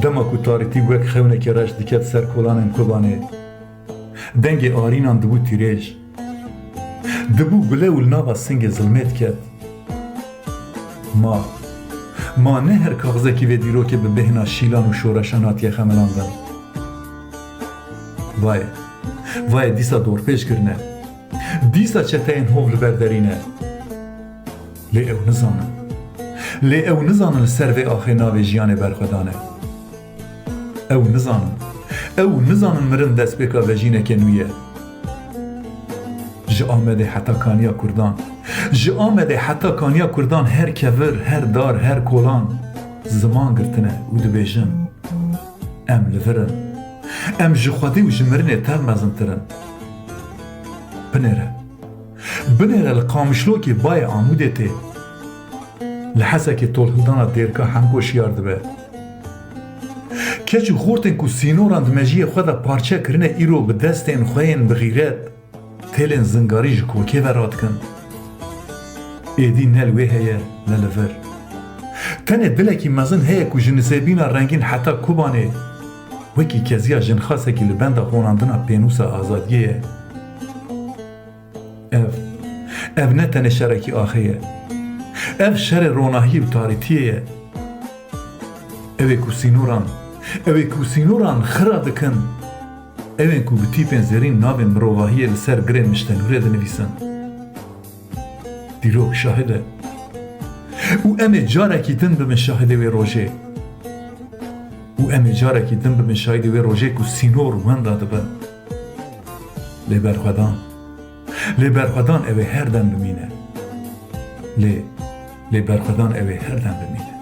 dema ku tarîtî wek xewnekê reş diket ser kolanên Kobanê. Dengê arînan dibû tîrêj. Dibû gule û li nava singê zilmê diket. Ma ne her kaxizekî vê dîrokê bi bêhna şîlan û şoreşan hatiye xemelandin. Vaye dîsa dorpêşkirine. Dîsa çeteyên hov li ber derîne. Lê ew nizanin. Lê ew nizanin li ser vê axê navê jiyanê berxwedan e. Ew nizanin mirin destpêka vejînekê nû ye. Ji Amedê heta kaniya Kurdan. Ji Amedê heta kaniya Kurdan her kevir, her dar, her kolan ziman girtine û dibêjin em li virin. Em ji Xwedê û ji mirinê tev mezintirin. Binêre li Qamişlokê bayê Amûdê tê. Li Hesekê tolhildana dêrka hemgoşiyar dibe. Keç û xortên ku sînoran di mejiyê xwe de parçe kirine îro bi destên xwe yên bi xîret telên zingarî ji kokê ve radikin. Êdî ne li wê heye ne li vir. Tenê dilekî mezin heye ku ji nisêbîna rengîn heta Kobanê wekî keziya jinxasekî li benda xonandina pênûsa azadiyê ye. Ev ne tenê şerekî axê ye. Ev şerê ronahiyê û tarîtiyê ye. Ew ê ku sînoran xira dikin. Evên ku bi tîpên zerîn navên mirovahiyê li ser girên miştenûrê dinivîsin. Dîrok şahid e. û em ê carekî din bibin şahidê wê rojê. Ku sînor wenda dibin. Lê berxwedan ew ê her dem bimîne. Lê berxwedan ew ê her dem bimîne.